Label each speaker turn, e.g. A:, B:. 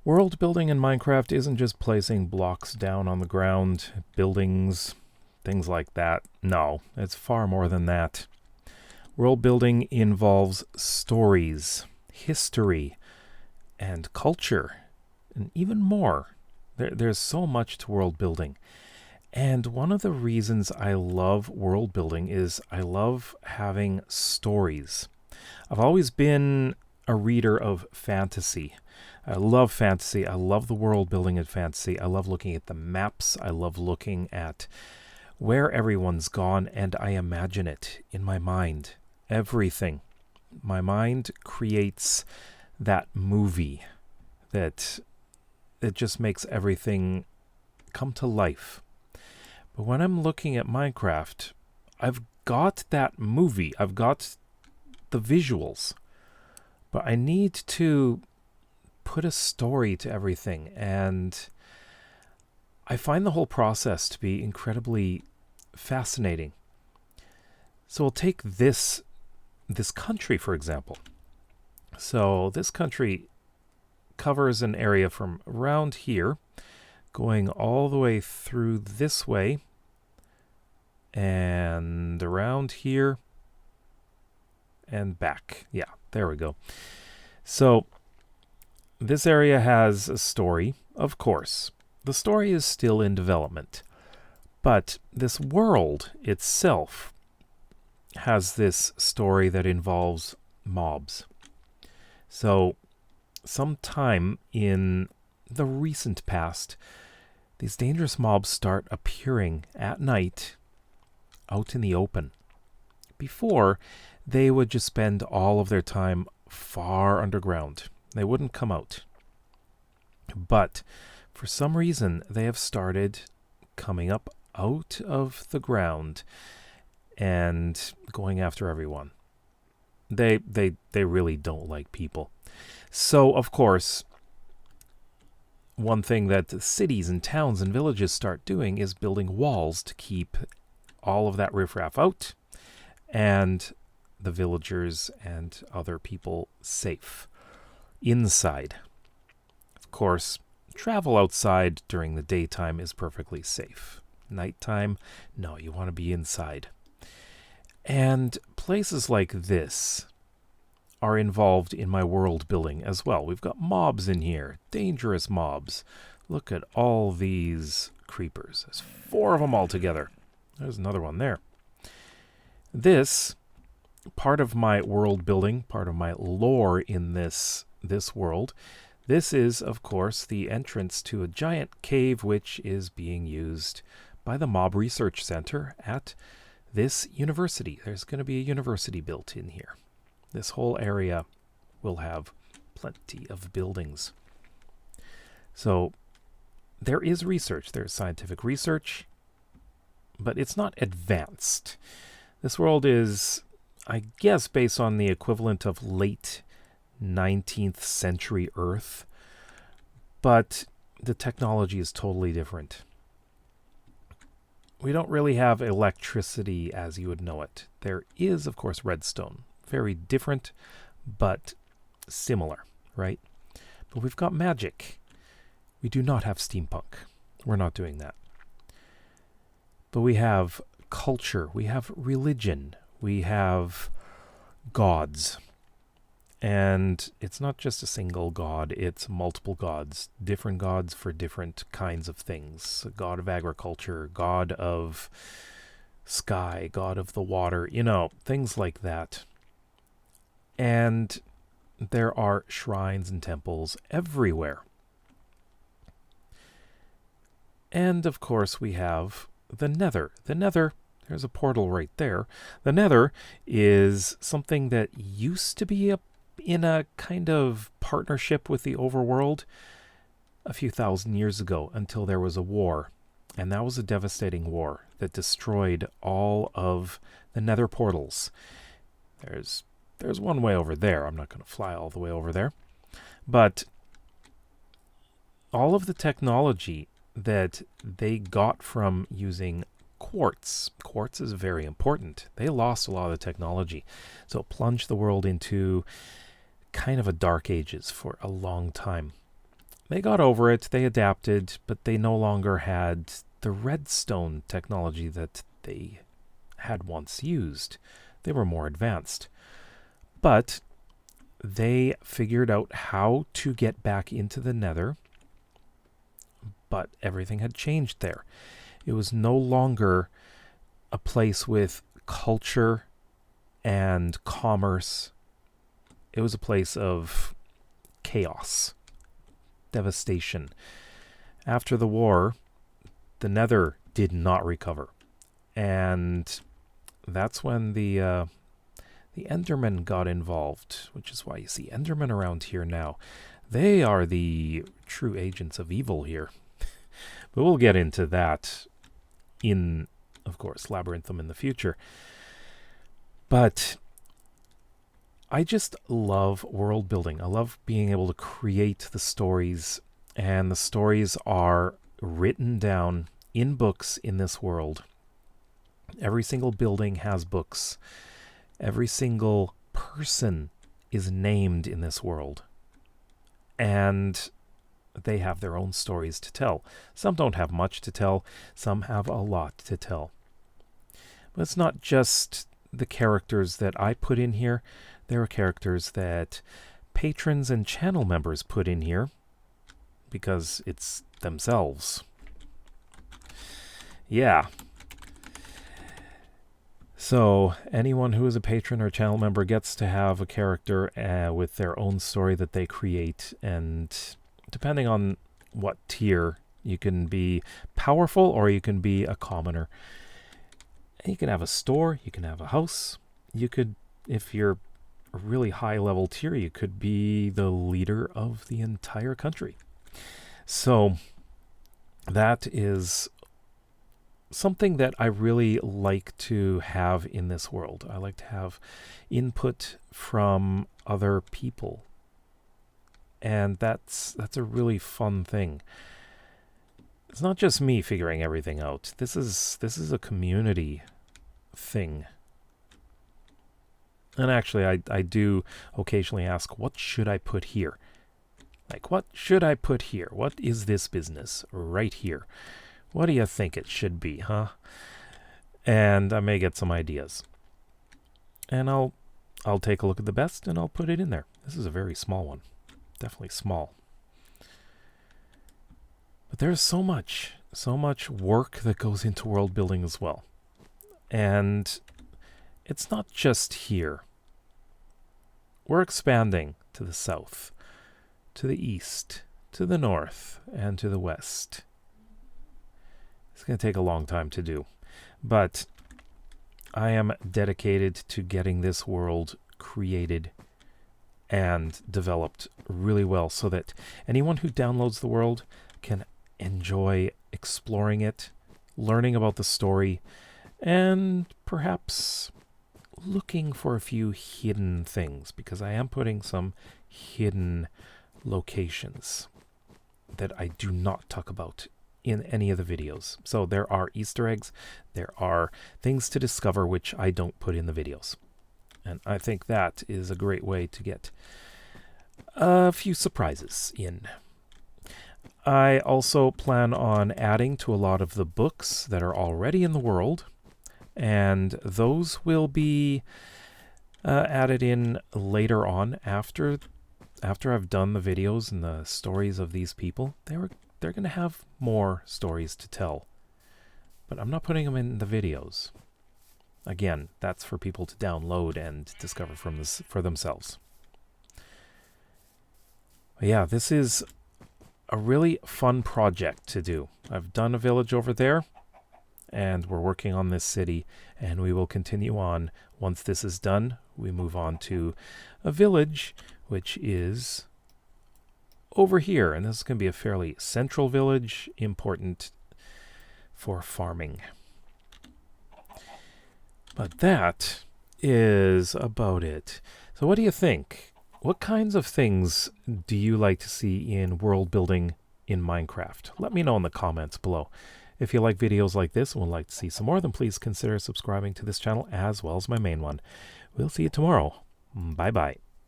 A: World building in Minecraft isn't just placing blocks down on the ground, buildings, things like that. No, it's far more than that. World building involves stories, history, and culture, and even more. There's so much to world building. And one of the reasons I love world building is I love having stories. I've always been a reader of fantasy. I love fantasy. I love the world building in fantasy. I love looking at the maps. I love looking at where everyone's gone, and I imagine it in my mind. Everything. My mind creates that movie that it just makes everything come to life. But when I'm looking at Minecraft, I've got that movie. I've got the visuals. But I need to put a story to everything, and I find the whole process to be incredibly fascinating. So we'll take this country, for example. So this country covers an area from around here, going all the way through this way, and around here, and back. Yeah, there we go. So this area has a story, of course. The story is still in development, but this world itself has this story that involves mobs. So sometime in the recent past, these dangerous mobs start appearing at night out in the open. Before, they would just spend all of their time far underground. They wouldn't come out. But for some reason, they have started coming up out of the ground and going after everyone. They really don't like people. So, of course, one thing that cities and towns and villages start doing is building walls to keep all of that riffraff out and the villagers and other people safe inside. Of course, travel outside during the daytime is perfectly safe. Nighttime, no, you want to be inside. And places like this are involved in my world building as well. We've got mobs in here, dangerous mobs. Look at all these creepers. There's 4 of them all together. There's another one there. This, part of my world building, part of my lore in this world, this is, of course, the entrance to a giant cave which is being used by the Mob Research Center at this university. There's going to be a university built in here. This whole area will have plenty of buildings. So there is research. There's scientific research, but it's not advanced. This world is, I guess, based on the equivalent of late 19th century Earth, but the technology is totally different. We don't really have electricity as you would know it. There is, of course, redstone. Very different, but similar, right? But we've got magic. We do not have steampunk. We're not doing that. But we have culture. We have religion. We have gods. And it's not just a single god, it's multiple gods. Different gods for different kinds of things. A god of agriculture, god of sky, god of the water, things like that. And there are shrines and temples everywhere. And, of course, we have the Nether. The Nether, there's a portal right there. The Nether is something that used to be in a kind of partnership with the overworld a few thousand years ago until there was a war. And that was a devastating war that destroyed all of the Nether portals. There's one way over there. I'm not going to fly all the way over there. But all of the technology that they got from using quartz is very important. They lost a lot of the technology. So it plunged the world into kind of a dark ages for a long time. They got over it, they adapted, but they no longer had the redstone technology that they had once used. They were more advanced. But they figured out how to get back into the Nether, but everything had changed there. It was no longer a place with culture and commerce. It was a place of chaos, devastation. After the war, the Nether did not recover. And that's when the Endermen got involved, which is why you see Endermen around here now. They are the true agents of evil here. But we'll get into that in, of course, Labyrinthum in the future. But I just love world building. I love being able to create the stories, and the stories are written down in books in this world. Every single building has books. Every single person is named in this world. And they have their own stories to tell. Some don't have much to tell. Some have a lot to tell. But it's not just the characters that I put in here. There are characters that patrons and channel members put in here because it's themselves. Yeah. So anyone who is a patron or channel member gets to have a character with their own story that they create, and depending on what tier, you can be powerful or you can be a commoner. And you can have a store, you can have a house, you could, if you're a really high level tier, you could be the leader of the entire country. So that is something that I really like to have in this world. I like to have input from other people. And that's a really fun thing. It's not just me figuring everything out. This is a community thing. And actually, I do occasionally ask, what should I put here? Like, what should I put here? What is this business right here? What do you think it should be, huh? And I may get some ideas. And I'll take a look at the best and I'll put it in there. This is a very small one. Definitely small. But there's so much work that goes into world building as well. And it's not just here. We're expanding to the south, to the east, to the north, and to the west. It's going to take a long time to do, but I am dedicated to getting this world created and developed really well so that anyone who downloads the world can enjoy exploring it, learning about the story, and perhaps looking for a few hidden things, because I am putting some hidden locations that I do not talk about in any of the videos. So there are Easter eggs, there are things to discover which I don't put in the videos. And I think that is a great way to get a few surprises in. I also plan on adding to a lot of the books that are already in the world, and those will be added in later on after I've done the videos and the stories of these people. They're going to have more stories to tell, but I'm not putting them in the videos. Again, that's for people to download and discover for themselves. But yeah, this is a really fun project to do. I've done a village over there, and we're working on this city, and we will continue on. Once this is done, we move on to a village, which is over here, and this is going to be a fairly central village, important for farming. But that is about it. So what do you think? What kinds of things do you like to see in world building in Minecraft? Let me know in the comments below. If you like videos like this and would like to see some more, then please consider subscribing to this channel as well as my main one. We'll see you tomorrow. Bye-bye.